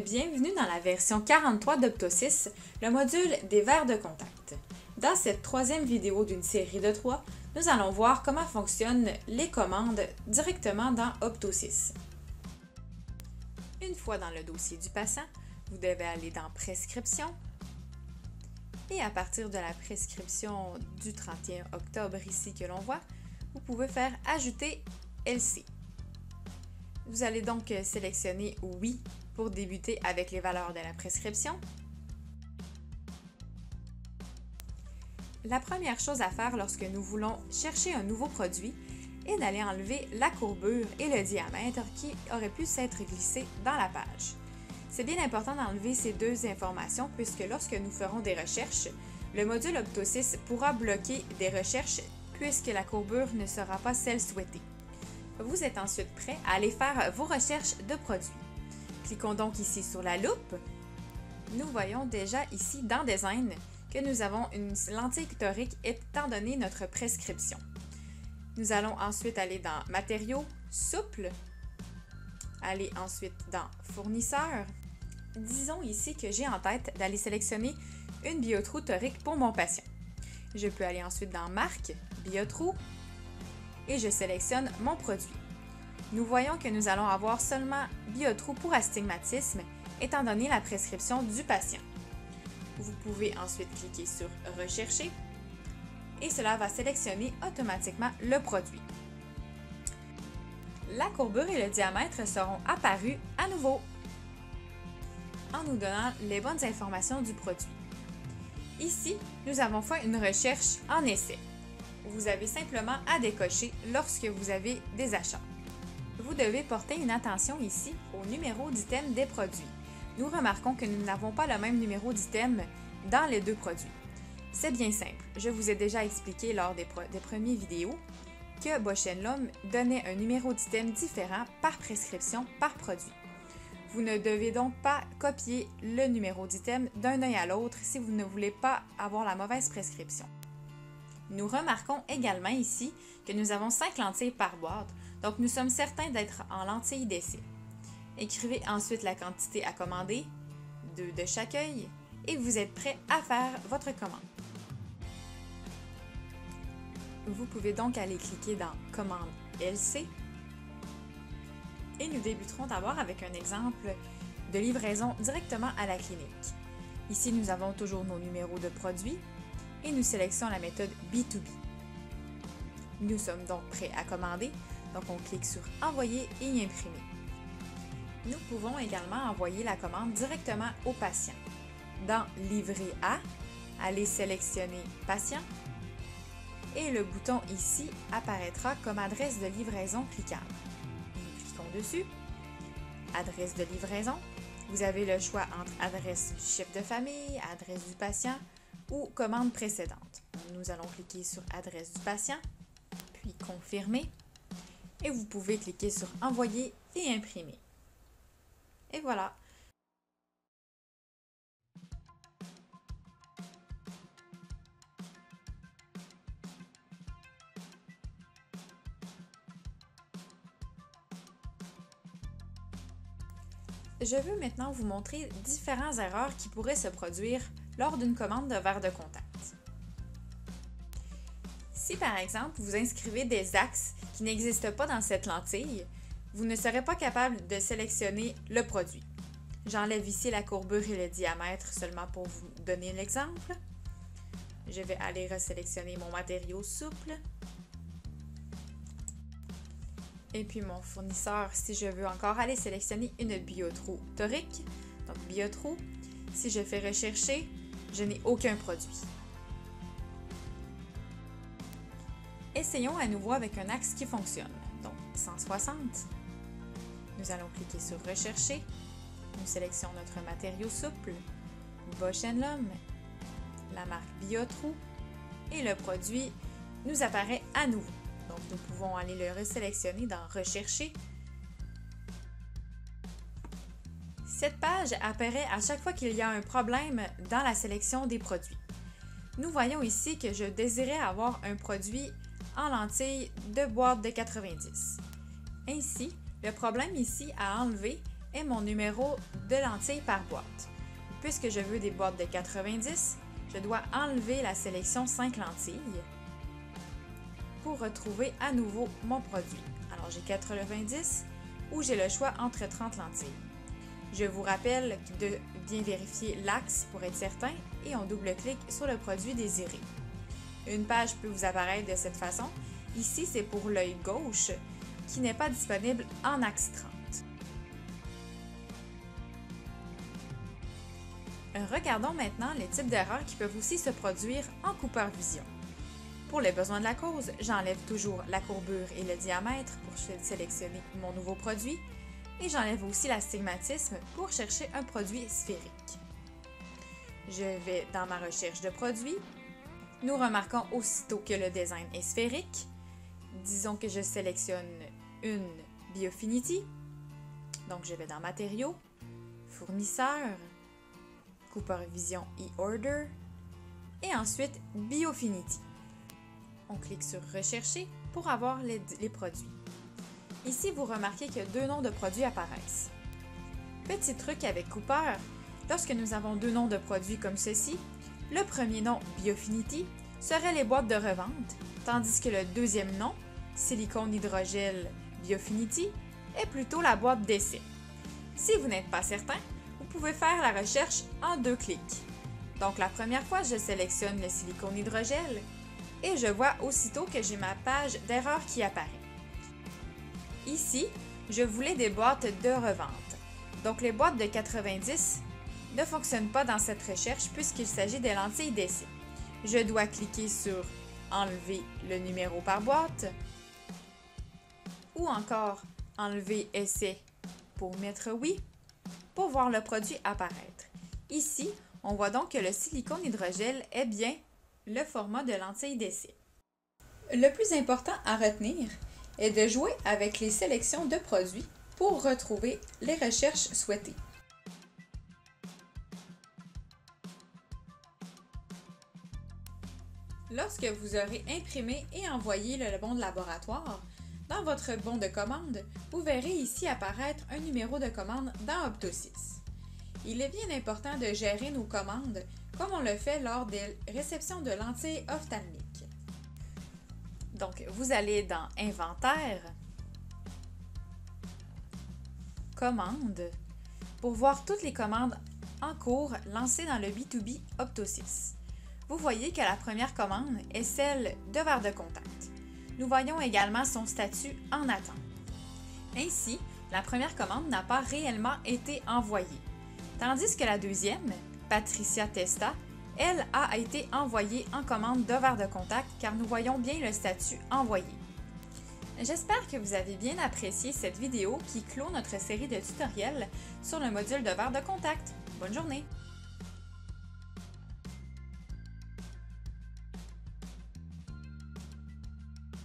Bienvenue dans la version 43 d'Opto6, le module des verres de contact. Dans cette troisième vidéo d'une série de 3, nous allons voir comment fonctionnent les commandes directement dans Opto6. Une fois dans le dossier du patient, vous devez aller dans Prescription et à partir de la prescription du 31 octobre ici que l'on voit, vous pouvez faire Ajouter LC. Vous allez donc sélectionner Oui pour débuter avec les valeurs de la prescription. La première chose à faire lorsque nous voulons chercher un nouveau produit est d'aller enlever la courbure et le diamètre qui auraient pu s'être glissés dans la page. C'est bien important d'enlever ces deux informations puisque lorsque nous ferons des recherches, le module Opto6 pourra bloquer des recherches puisque la courbure ne sera pas celle souhaitée. Vous êtes ensuite prêt à aller faire vos recherches de produits. Cliquons donc ici sur la loupe. Nous voyons déjà ici dans Design que nous avons une lentille torique étant donné notre prescription. Nous allons ensuite aller dans Matériaux, Souple, aller ensuite dans Fournisseur. Disons ici que j'ai en tête d'aller sélectionner une biotrou torique pour mon patient. Je peux aller ensuite dans Marque, Biotrou et je sélectionne mon produit. Nous voyons que nous allons avoir seulement Biotrou pour astigmatisme étant donné la prescription du patient. Vous pouvez ensuite cliquer sur Rechercher et cela va sélectionner automatiquement le produit. La courbure et le diamètre seront apparus à nouveau en nous donnant les bonnes informations du produit. Ici, nous avons fait une recherche en essai. Vous avez simplement à décocher lorsque vous avez des achats. Vous devez porter une attention ici au numéro d'item des produits. Nous remarquons que nous n'avons pas le même numéro d'item dans les deux produits. C'est bien simple. Je vous ai déjà expliqué lors des premières vidéos que Bausch & Lomb donnait un numéro d'item différent par prescription par produit. Vous ne devez donc pas copier le numéro d'item d'un œil à l'autre si vous ne voulez pas avoir la mauvaise prescription. Nous remarquons également ici que nous avons 5 lentilles par boîte, donc nous sommes certains d'être en lentilles d'essai. Écrivez ensuite la quantité à commander, 2 de chaque œil, et vous êtes prêt à faire votre commande. Vous pouvez donc aller cliquer dans Commande LC et nous débuterons d'abord avec un exemple de livraison directement à la clinique. Ici, nous avons toujours nos numéros de produits et nous sélectionnons la méthode B2B. Nous sommes donc prêts à commander, donc on clique sur Envoyer et imprimer. Nous pouvons également envoyer la commande directement au patient. Dans Livrer à, allez sélectionner Patient et le bouton ici apparaîtra comme adresse de livraison cliquable. Nous cliquons dessus, adresse de livraison. Vous avez le choix entre adresse du chef de famille, adresse du patient ou commande précédente. Nous allons cliquer sur adresse du patient, puis confirmer et vous pouvez cliquer sur Envoyer et imprimer. Et voilà! Je veux maintenant vous montrer différentes erreurs qui pourraient se produire lors d'une commande de verre de contact. Si par exemple vous inscrivez des axes qui n'existent pas dans cette lentille, vous ne serez pas capable de sélectionner le produit. J'enlève ici la courbure et le diamètre seulement pour vous donner l'exemple. Je vais aller resélectionner mon matériau souple. Et puis mon fournisseur, si je veux encore aller sélectionner une biotrou torique, donc biotrou, si je fais rechercher, je n'ai aucun produit. Essayons à nouveau avec un axe qui fonctionne, donc 160. Nous allons cliquer sur Rechercher, nous sélectionnons notre matériau souple, Bausch & Lomb, la marque Biotrou et le produit nous apparaît à nouveau. Donc, nous pouvons aller le resélectionner dans Rechercher. Cette page apparaît à chaque fois qu'il y a un problème dans la sélection des produits. Nous voyons ici que je désirais avoir un produit en lentilles de boîte de 90. Ainsi, le problème ici à enlever est mon numéro de lentilles par boîte. Puisque je veux des boîtes de 90, je dois enlever la sélection 5 lentilles pour retrouver à nouveau mon produit. Alors j'ai 90 ou j'ai le choix entre 30 lentilles. Je vous rappelle de bien vérifier l'axe pour être certain et on double-clique sur le produit désiré. Une page peut vous apparaître de cette façon. Ici, c'est pour l'œil gauche qui n'est pas disponible en axe 30. Regardons maintenant les types d'erreurs qui peuvent aussi se produire en Cooper Vision. Pour les besoins de la cause, j'enlève toujours la courbure et le diamètre pour sélectionner mon nouveau produit et j'enlève aussi l'astigmatisme pour chercher un produit sphérique. Je vais dans ma recherche de produits. Nous remarquons aussitôt que le design est sphérique. Disons que je sélectionne une Biofinity. Donc je vais dans Matériaux, Fournisseurs, Cooper Vision e-Order et ensuite Biofinity. On clique sur Rechercher pour avoir les produits. Ici, vous remarquez que 2 noms de produits apparaissent. Petit truc avec Cooper, lorsque nous avons 2 noms de produits comme ceci, le premier nom, Biofinity, serait les boîtes de revente, tandis que le deuxième nom, Silicone Hydrogel Biofinity, est plutôt la boîte d'essai. Si vous n'êtes pas certain, vous pouvez faire la recherche en 2 clics. Donc la première fois, je sélectionne le silicone hydrogel et je vois aussitôt que j'ai ma page d'erreur qui apparaît. Ici, je voulais des boîtes de revente. Donc les boîtes de 90 ne fonctionnent pas dans cette recherche puisqu'il s'agit des lentilles d'essai. Je dois cliquer sur Enlever le numéro par boîte ou encore Enlever Essai pour mettre Oui pour voir le produit apparaître. Ici, on voit donc que le silicone hydrogel est bien le format de lentille d'essai. Le plus important à retenir est de jouer avec les sélections de produits pour retrouver les recherches souhaitées. Lorsque vous aurez imprimé et envoyé le bon de laboratoire, dans votre bon de commande, vous verrez ici apparaître un numéro de commande dans Opto6. Il est bien important de gérer nos commandes comme on le fait lors des réceptions de lentilles ophtalmiques. Donc, vous allez dans Inventaire, Commandes, pour voir toutes les commandes en cours lancées dans le B2B Opto6. Vous voyez que la première commande est celle de verre de contact. Nous voyons également son statut en attente. Ainsi, la première commande n'a pas réellement été envoyée, tandis que la deuxième, Patricia Testa, elle a été envoyée en commande de verre de contact car nous voyons bien le statut envoyé. J'espère que vous avez bien apprécié cette vidéo qui clôt notre série de tutoriels sur le module de verre de contact. Bonne journée!